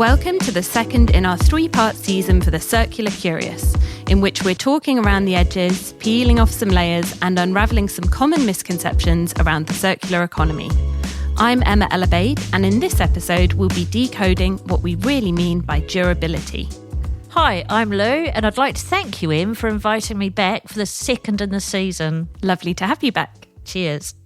Welcome to the second in our three-part season for the Circular Curious, in which we're talking around the edges, peeling off some layers and unravelling some common misconceptions around the circular economy. I'm Emma Elabade, and in this episode we'll be decoding what we really mean by durability. Hi, I'm Lou, and I'd like to thank you, Em, for inviting me back for the second in the season. Lovely to have you back. Cheers.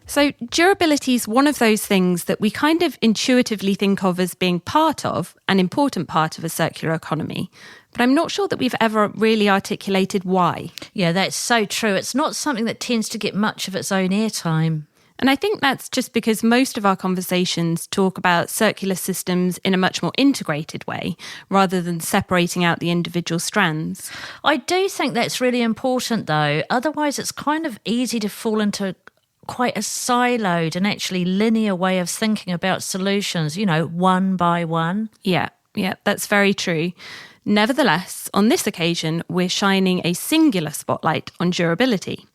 So durability is one of those things that we kind of intuitively think of as being part of, an important part of a circular economy. But I'm not sure that we've ever really articulated why. Yeah, that's so true. It's not something that tends to get much of its own airtime. And I think that's just because most of our conversations talk about circular systems in a much more integrated way, rather than separating out the individual strands. I do think that's really important, though. Otherwise, it's kind of easy to fall into quite a siloed and actually linear way of thinking about solutions, one by one. Yeah, that's very true. Nevertheless, on this occasion, we're shining a singular spotlight on durability.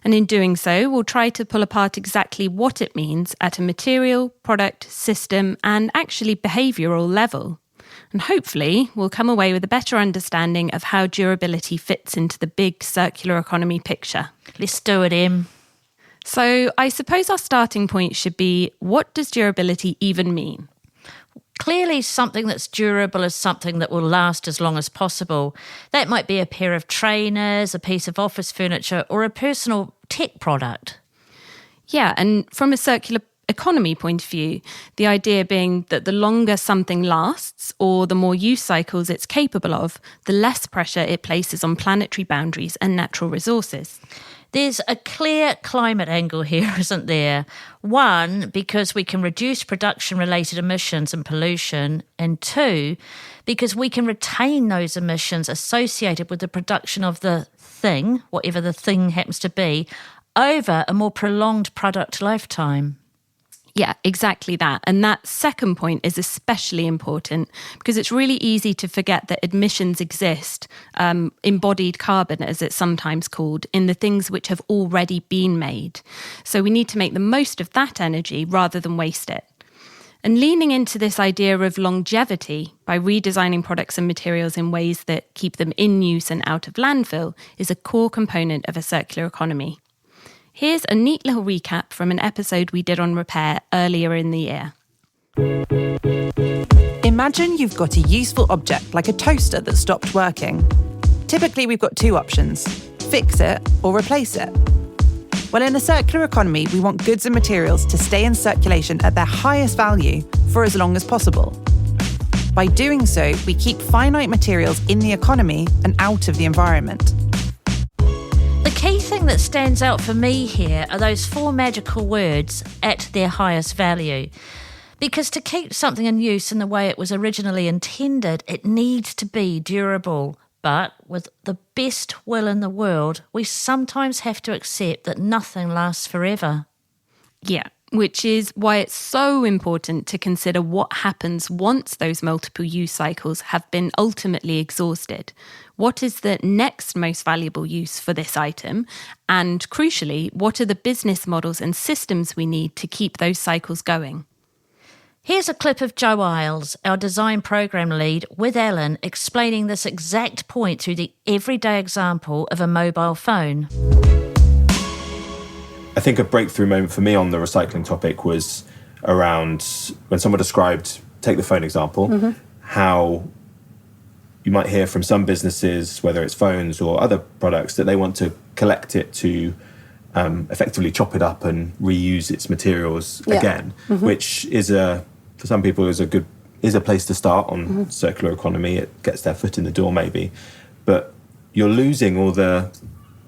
And in doing so, we'll try to pull apart exactly what it means at a material, product, system, and actually behavioural level. And hopefully, we'll come away with a better understanding of how durability fits into the big circular economy picture. Let's do it, Em. So I suppose our starting point should be, what does durability even mean? Clearly, something that's durable is something that will last as long as possible. That might be a pair of trainers, a piece of office furniture, or a personal tech product. Yeah, and from a circular economy point of view, the idea being that the longer something lasts, or the more use cycles it's capable of, the less pressure it places on planetary boundaries and natural resources. There's a clear climate angle here, isn't there? One, because we can reduce production-related emissions and pollution, and two, because we can retain those emissions associated with the production of the thing, whatever the thing happens to be, over a more prolonged product lifetime. Yeah, exactly that. And that second point is especially important because it's really easy to forget that emissions exist, embodied carbon as it's sometimes called, in the things which have already been made. So we need to make the most of that energy rather than waste it. And leaning into this idea of longevity by redesigning products and materials in ways that keep them in use and out of landfill is a core component of a circular economy. Here's a neat little recap from an episode we did on repair earlier in the year. Imagine you've got a useful object like a toaster that stopped working. Typically, we've got two options: fix it or replace it. Well, in a circular economy, we want goods and materials to stay in circulation at their highest value for as long as possible. By doing so, we keep finite materials in the economy and out of the environment. The key thing that stands out for me here are those four magical words, at their highest value. Because to keep something in use in the way it was originally intended, it needs to be durable. But with the best will in the world, we sometimes have to accept that nothing lasts forever. Yeah, which is why it's so important to consider what happens once those multiple use cycles have been ultimately exhausted. What is the next most valuable use for this item? And crucially, what are the business models and systems we need to keep those cycles going? Here's a clip of Joe Isles, our design program lead, with Ellen, explaining this exact point through the everyday example of a mobile phone. I think a breakthrough moment for me on the recycling topic was around when someone described, take the phone example, how you might hear from some businesses, whether it's phones or other products, that they want to collect it to effectively chop it up and reuse its materials again, which is for some people is a place to start on circular economy. It gets their foot in the door maybe, but you're losing all the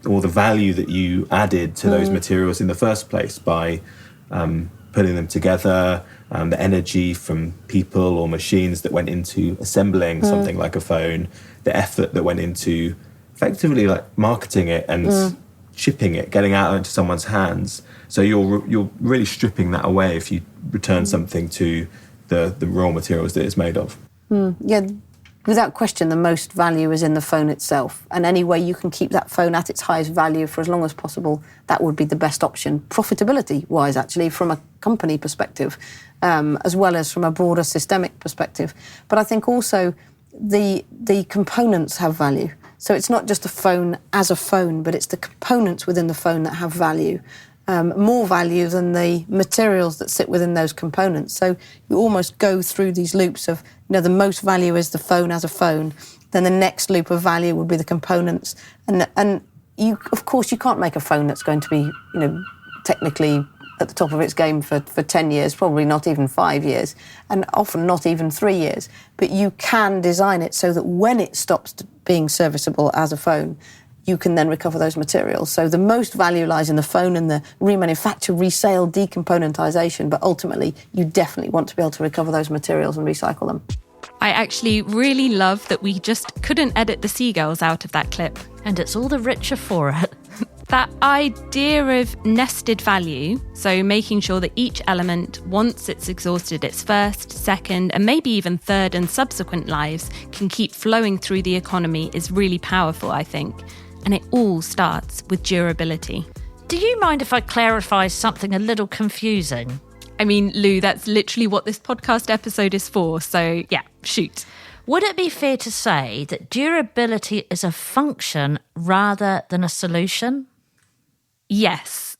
value that you added to those materials in the first place by putting them together, the energy from people or machines that went into assembling something like a phone, the effort that went into effectively like marketing it and shipping it, getting out into someone's hands. So you're really stripping that away if you return something to the raw materials that it's made of. Yeah, without question, the most value is in the phone itself. And any way you can keep that phone at its highest value for as long as possible, that would be the best option, profitability-wise, actually, from a company perspective, as well as from a broader systemic perspective. But I think also the components have value. So it's not just a phone as a phone, but it's the components within the phone that have value. More value than the materials that sit within those components. So you almost go through these loops of, the most value is the phone as a phone, then the next loop of value would be the components. And you, of course, you can't make a phone that's going to be, technically at the top of its game for 10 years, probably not even 5 years, and often not even 3 years. But you can design it so that when it stops being serviceable as a phone, you can then recover those materials. So the most value lies in the phone and the remanufacture, resale, decomponentization, but ultimately you definitely want to be able to recover those materials and recycle them. I actually really love that we just couldn't edit the seagulls out of that clip. And it's all the richer for it. That idea of nested value, so making sure that each element, once it's exhausted its first, second, and maybe even third and subsequent lives, can keep flowing through the economy is really powerful, I think. And it all starts with durability. Do you mind if I clarify something a little confusing? I mean, Lou, that's literally what this podcast episode is for, so yeah, shoot. Would it be fair to say that durability is a function rather than a solution? Yes,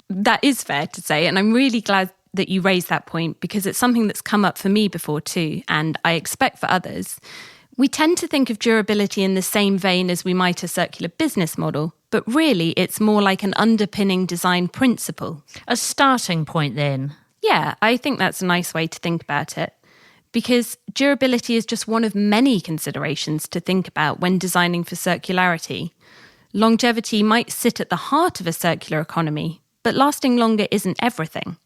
that is fair to say, and I'm really glad that you raised that point because it's something that's come up for me before too, and I expect for others. We tend to think of durability in the same vein as we might a circular business model, but really it's more like an underpinning design principle. A starting point then? Yeah, I think that's a nice way to think about it. Because durability is just one of many considerations to think about when designing for circularity. Longevity might sit at the heart of a circular economy, but lasting longer isn't everything.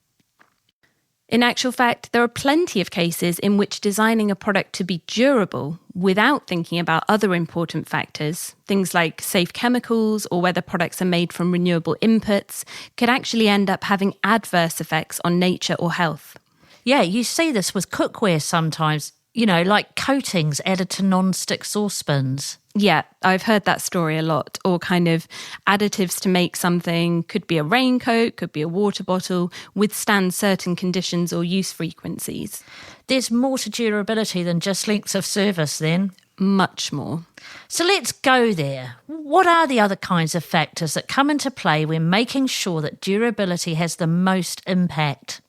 In actual fact, there are plenty of cases in which designing a product to be durable without thinking about other important factors, things like safe chemicals or whether products are made from renewable inputs, could actually end up having adverse effects on nature or health. Yeah, you see this with cookware sometimes, like coatings added to non-stick saucepans. Yeah, I've heard that story a lot. Or kind of additives to make something, could be a raincoat, could be a water bottle, withstand certain conditions or use frequencies. There's more to durability than just lengths of service then. Much more. So let's go there. What are the other kinds of factors that come into play when making sure that durability has the most impact?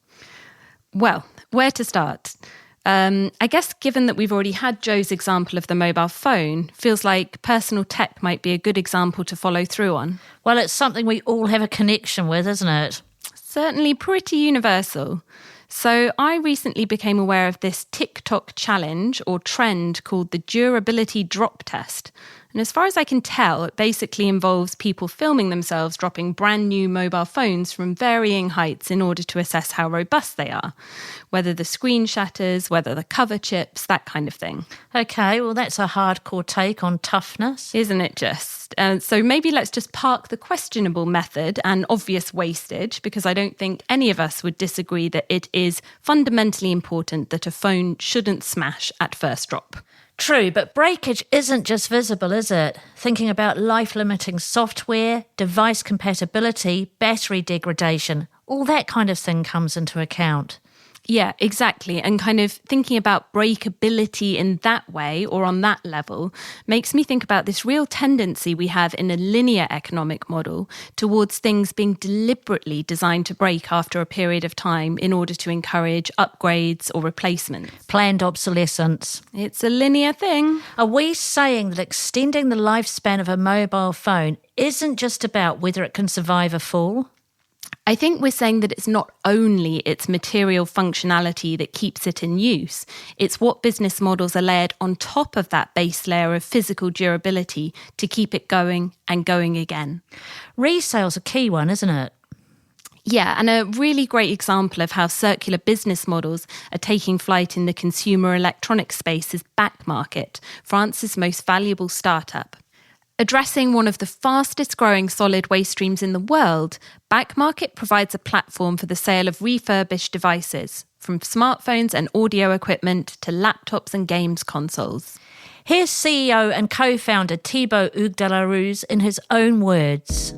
Well, where to start? I guess given that we've already had Joe's example of the mobile phone, feels like personal tech might be a good example to follow through on. Well, it's something we all have a connection with, isn't it? Certainly pretty universal. So I recently became aware of this TikTok challenge or trend called the durability drop test. And as far as I can tell, it basically involves people filming themselves dropping brand new mobile phones from varying heights in order to assess how robust they are. Whether the screen shatters, whether the cover chips, that kind of thing. Okay, well that's a hardcore take on toughness. Isn't it just? So maybe let's just park the questionable method and obvious wastage, because I don't think any of us would disagree that it is fundamentally important that a phone shouldn't smash at first drop. True, but breakage isn't just visible, is it? Thinking about life-limiting software, device compatibility, battery degradation, all that kind of thing comes into account. Yeah, exactly. And kind of thinking about breakability in that way or on that level makes me think about this real tendency we have in a linear economic model towards things being deliberately designed to break after a period of time in order to encourage upgrades or replacements. Planned obsolescence. It's a linear thing. Are we saying that extending the lifespan of a mobile phone isn't just about whether it can survive a fall? I think we're saying that it's not only its material functionality that keeps it in use, it's what business models are layered on top of that base layer of physical durability to keep it going and going again. Resale's a key one, isn't it? Yeah, and a really great example of how circular business models are taking flight in the consumer electronics space is Backmarket, France's most valuable startup. Addressing one of the fastest growing solid waste streams in the world, Backmarket provides a platform for the sale of refurbished devices, from smartphones and audio equipment to laptops and games consoles. Here's CEO and co-founder Thibaut Hugues-Delarue in his own words.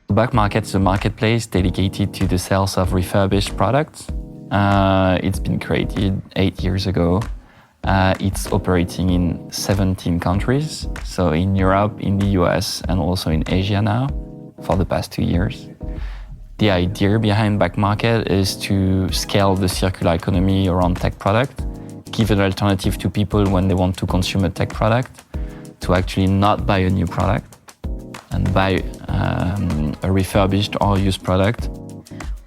The Back Market is a marketplace dedicated to the sales of refurbished products. It's been created 8 years ago. It's operating in 17 countries, so in Europe, in the US, and also in Asia now for the past 2 years. The idea behind Back Market is to scale the circular economy around tech product, give an alternative to people when they want to consume a tech product, to actually not buy a new product and buy a refurbished or used product.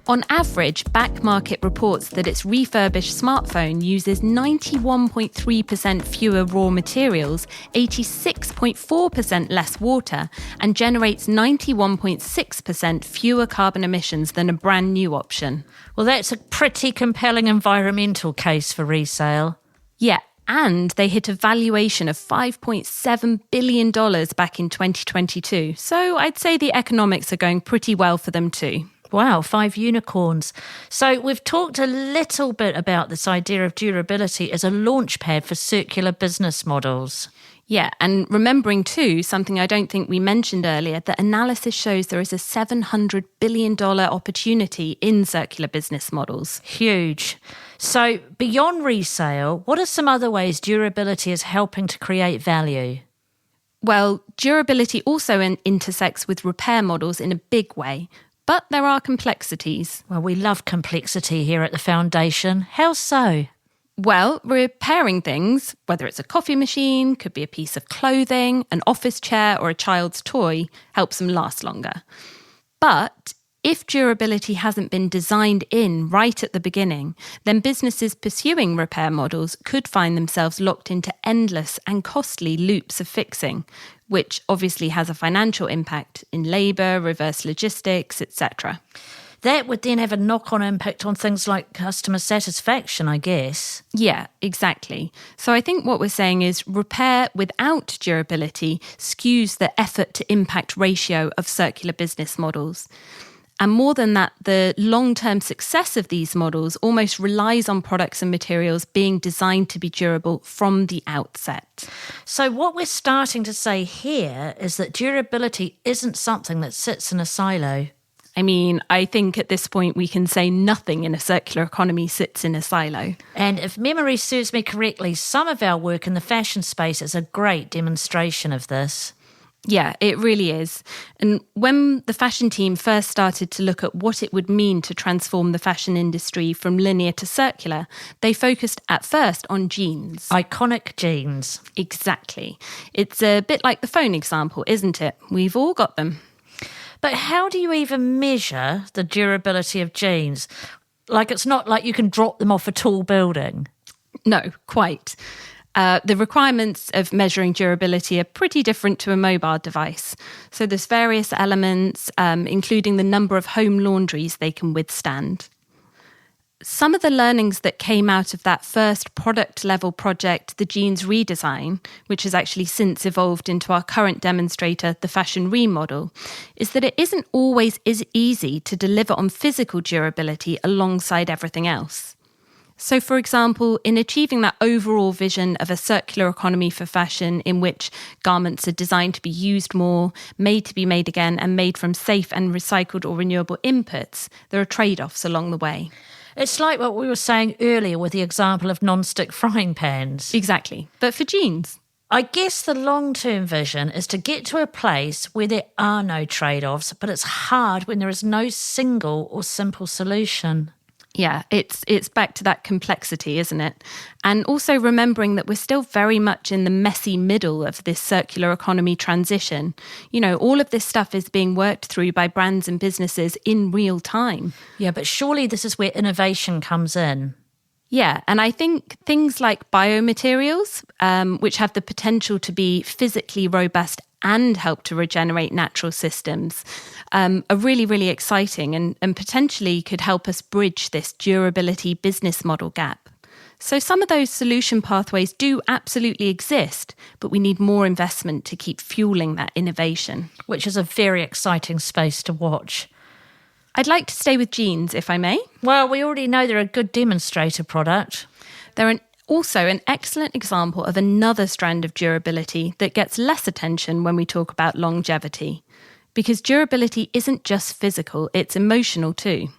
On average, Back Market reports that its refurbished smartphone uses 91.3% fewer raw materials, 86.4% less water, and generates 91.6% fewer carbon emissions than a brand new option. Well, that's a pretty compelling environmental case for resale. Yeah, and they hit a valuation of $5.7 billion back in 2022. So I'd say the economics are going pretty well for them too. Wow, 5 unicorns. So we've talked a little bit about this idea of durability as a launchpad for circular business models. Yeah, and remembering too, something I don't think we mentioned earlier, that analysis shows there is a $700 billion opportunity in circular business models. Huge. So beyond resale, what are some other ways durability is helping to create value? Well, durability also intersects with repair models in a big way. But there are complexities. Well, we love complexity here at the Foundation. How so? Well, repairing things, whether it's a coffee machine, could be a piece of clothing, an office chair, or a child's toy, helps them last longer. But if durability hasn't been designed in right at the beginning, then businesses pursuing repair models could find themselves locked into endless and costly loops of fixing, which obviously has a financial impact in labour, reverse logistics, etc. That would then have a knock-on impact on things like customer satisfaction, I guess. Yeah, exactly. So I think what we're saying is repair without durability skews the effort to impact ratio of circular business models. And more than that, the long-term success of these models almost relies on products and materials being designed to be durable from the outset. So what we're starting to say here is that durability isn't something that sits in a silo. I mean, I think at this point we can say nothing in a circular economy sits in a silo. And if memory serves me correctly, some of our work in the fashion space is a great demonstration of this. Yeah, it really is. And when the fashion team first started to look at what it would mean to transform the fashion industry from linear to circular, they focused at first on jeans. Iconic jeans. Exactly. It's a bit like the phone example, isn't it? We've all got them. But how do you even measure the durability of jeans? Like, it's not like you can drop them off a tall building. No, quite. The requirements of measuring durability are pretty different to a mobile device. So there's various elements, including the number of home laundries they can withstand. Some of the learnings that came out of that first product-level project, the jeans redesign, which has actually since evolved into our current demonstrator, the fashion remodel, is that it isn't always as easy to deliver on physical durability alongside everything else. So, for example, in achieving that overall vision of a circular economy for fashion in which garments are designed to be used more, made to be made again, and made from safe and recycled or renewable inputs, there are trade-offs along the way. It's like what we were saying earlier with the example of non-stick frying pans. Exactly. But for jeans. I guess the long-term vision is to get to a place where there are no trade-offs, but it's hard when there is no single or simple solution. Yeah, it's back to that complexity, isn't it? And also remembering that we're still very much in the messy middle of this circular economy transition. You know, all of this stuff is being worked through by brands and businesses in real time. Yeah, but surely this is where innovation comes in. Yeah, and I think things like biomaterials, which have the potential to be physically robust and help to regenerate natural systems, are really, really exciting and potentially could help us bridge this durability business model gap. So some of those solution pathways do absolutely exist, but we need more investment to keep fueling that innovation. Which is a very exciting space to watch. I'd like to stay with jeans, if I may. Well, we already know they're a good demonstrator product. They're an Also, an excellent example of another strand of durability that gets less attention when we talk about longevity. Because durability isn't just physical, it's emotional too.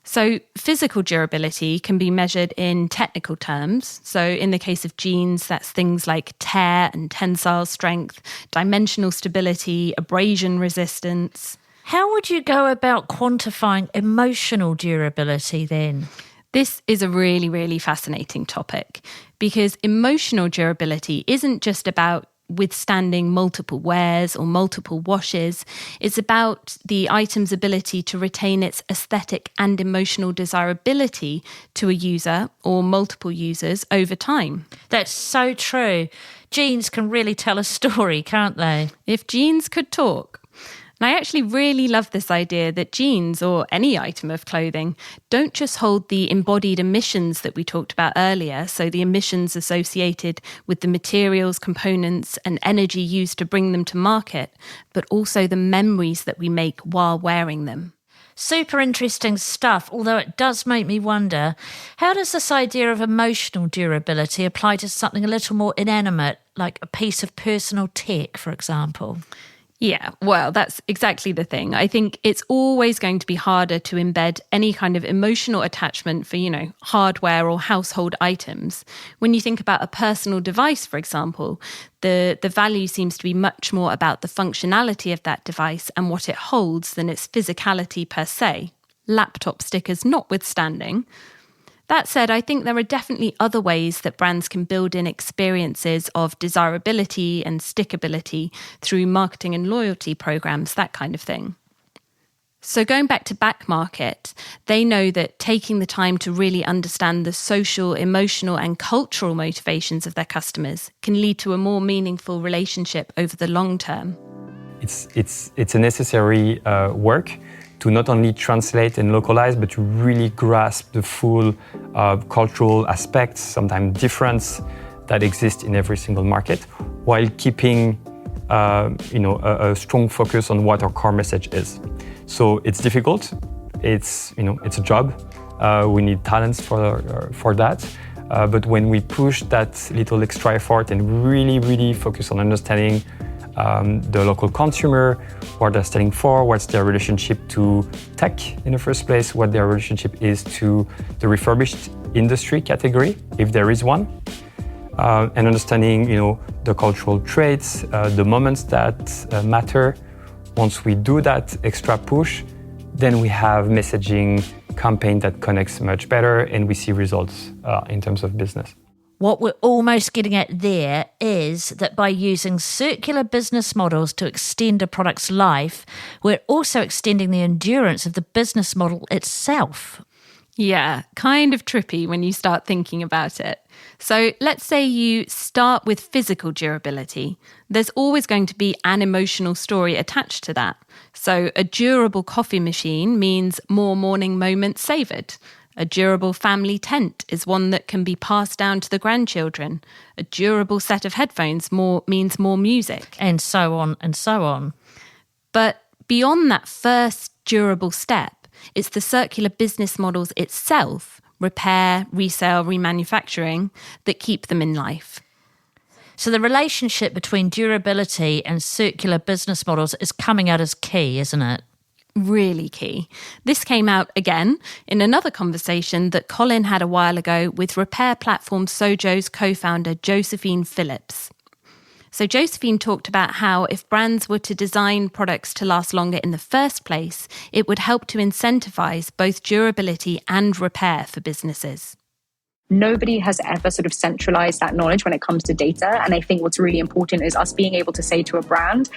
So physical durability can be measured in technical terms. So in the case of jeans, that's things like tear and tensile strength, dimensional stability, abrasion resistance. How would you go about quantifying emotional durability then? This is a really, really fascinating topic because emotional durability isn't just about withstanding multiple wears or multiple washes. It's about the item's ability to retain its aesthetic and emotional desirability to a user or multiple users over time. That's so true. Jeans can really tell a story, can't they? If jeans could talk. And I actually really love this idea that jeans, or any item of clothing, don't just hold the embodied emissions that we talked about earlier, so the emissions associated with the materials, components, and energy used to bring them to market, but also the memories that we make while wearing them. Super interesting stuff, although it does make me wonder, how does this idea of emotional durability apply to something a little more inanimate, like a piece of personal tech, for example? Yeah, well, that's exactly the thing. I think it's always going to be harder to embed any kind of emotional attachment for, hardware or household items. When you think about a personal device, for example, the value seems to be much more about the functionality of that device and what it holds than its physicality per se, laptop stickers notwithstanding. That said, I think there are definitely other ways that brands can build in experiences of desirability and stickability through marketing and loyalty programs, that kind of thing. So going back to Backmarket, they know that taking the time to really understand the social, emotional and cultural motivations of their customers can lead to a more meaningful relationship over the long term. It's a necessary work to not only translate and localize, but to really grasp the full cultural aspects, sometimes difference that exist in every single market, while keeping a strong focus on what our core message is. So it's difficult. It's a job. We need talents for that. But when we push that little extra effort and really focus on understanding the local consumer, what they're standing for, what's their relationship to tech in the first place, what their relationship is to the refurbished industry category, if there is one, and understanding, the cultural traits, the moments that matter. Once we do that extra push, then we have messaging campaign that connects much better, and we see results in terms of business. What we're almost getting at there is that by using circular business models to extend a product's life, we're also extending the endurance of the business model itself. Yeah, kind of trippy when you start thinking about it. So let's say you start with physical durability. There's always going to be an emotional story attached to that. So a durable coffee machine means more morning moments savoured. A durable family tent is one that can be passed down to the grandchildren. A durable set of headphones means more music. And so on and so on. But beyond that first durable step, it's the circular business models itself, repair, resale, remanufacturing, that keep them in life. So the relationship between durability and circular business models is coming out as key, isn't it? Really key. This came out again in another conversation that Colin had a while ago with repair platform Sojo's co-founder Josephine Phillips. So Josephine talked about how if brands were to design products to last longer in the first place, it would help to incentivize both durability and repair for businesses. Nobody has ever sort of centralized that knowledge when it comes to data. And I think what's really important is us being able to say to a brand,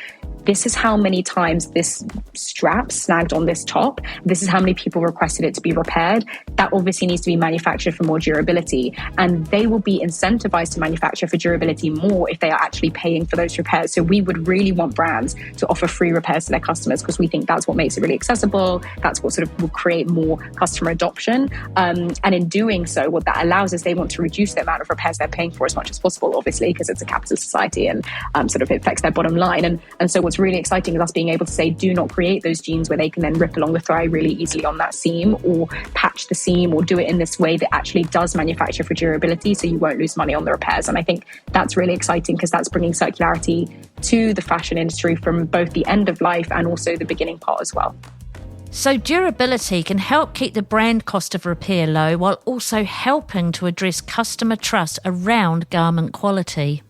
this is how many times this strap snagged on this top. This is how many people requested it to be repaired. That obviously needs to be manufactured for more durability. And they will be incentivized to manufacture for durability more if they are actually paying for those repairs. So we would really want brands to offer free repairs to their customers because we think that's what makes it really accessible. That's what sort of will create more customer adoption. And in doing so, what that allows houses, they want to reduce the amount of repairs they're paying for as much as possible, obviously, because it's a capitalist society and sort of it affects their bottom line. And so what's really exciting is us being able to say, do not create those jeans where they can then rip along the thigh really easily on that seam, or patch the seam, or do it in this way that actually does manufacture for durability, so you won't lose money on the repairs. And I think that's really exciting because that's bringing circularity to the fashion industry from both the end of life and also the beginning part as well. So durability can help keep the brand cost of repair low while also helping to address customer trust around garment quality.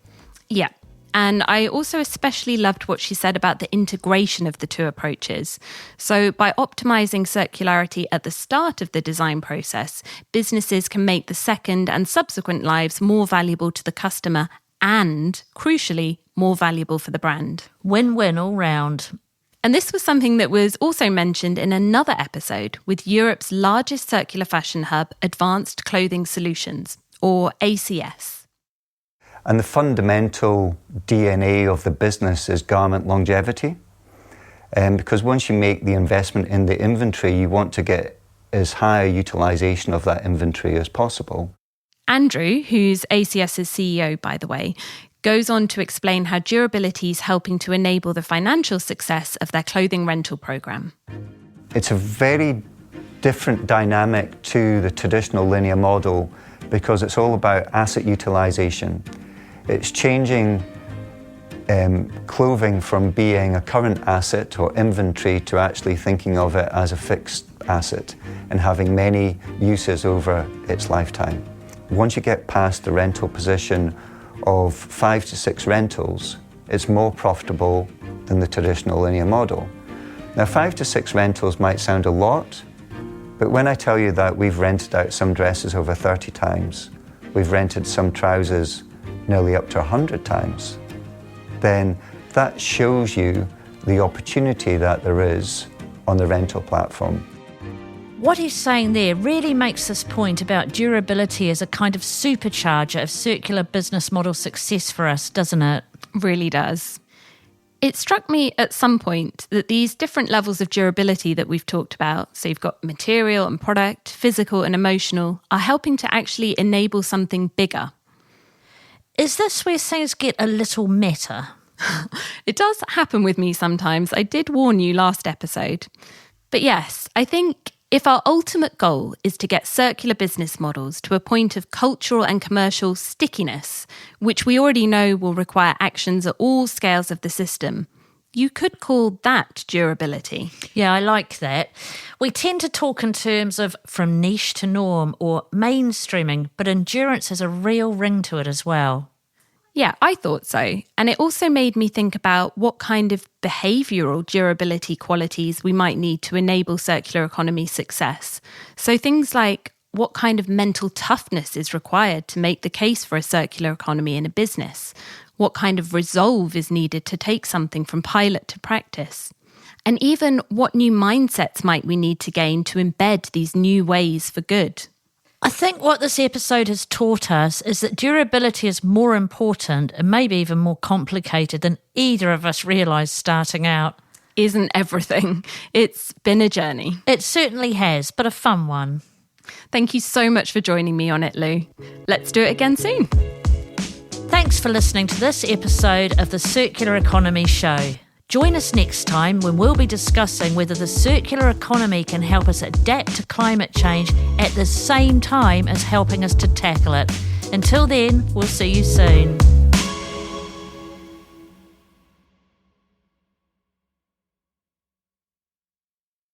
Yeah. And I also especially loved what she said about the integration of the two approaches. So by optimizing circularity at the start of the design process, businesses can make the second and subsequent lives more valuable to the customer and, crucially, more valuable for the brand. Win-win all round. And this was something that was also mentioned in another episode with Europe's largest circular fashion hub, Advanced Clothing Solutions, or ACS. And the fundamental DNA of the business is garment longevity. Because once you make the investment in the inventory, you want to get as high a utilisation of that inventory as possible. Andrew, who's ACS's CEO, by the way, goes on to explain how durability is helping to enable the financial success of their clothing rental programme. It's a very different dynamic to the traditional linear model because it's all about asset utilisation. It's changing clothing from being a current asset or inventory to actually thinking of it as a fixed asset and having many uses over its lifetime. Once you get past the rental position of 5 to 6 rentals, it's more profitable than the traditional linear model. Now, 5 to 6 rentals might sound a lot, but when I tell you that we've rented out some dresses over 30 times, we've rented some trousers nearly up to 100 times, then that shows you the opportunity that there is on the rental platform. What he's saying there really makes this point about durability as a kind of supercharger of circular business model success for us, doesn't it? Really does. It struck me at some point that these different levels of durability that we've talked about, so you've got material and product, physical and emotional, are helping to actually enable something bigger. Is this where things get a little meta? It does happen with me sometimes. I did warn you last episode. But yes, I think if our ultimate goal is to get circular business models to a point of cultural and commercial stickiness, which we already know will require actions at all scales of the system, you could call that durability. Yeah, I like that. We tend to talk in terms of from niche to norm or mainstreaming, but endurance has a real ring to it as well. Yeah, I thought so. And it also made me think about what kind of behavioural durability qualities we might need to enable circular economy success. So things like what kind of mental toughness is required to make the case for a circular economy in a business? What kind of resolve is needed to take something from pilot to practice? And even what new mindsets might we need to gain to embed these new ways for good? I think what this episode has taught us is that durability is more important and maybe even more complicated than either of us realised starting out. Isn't everything? It's been a journey. It certainly has, but a fun one. Thank you so much for joining me on it, Lou. Let's do it again soon. Thanks for listening to this episode of the Circular Economy Show. Join us next time when we'll be discussing whether the circular economy can help us adapt to climate change at the same time as helping us to tackle it. Until then, we'll see you soon.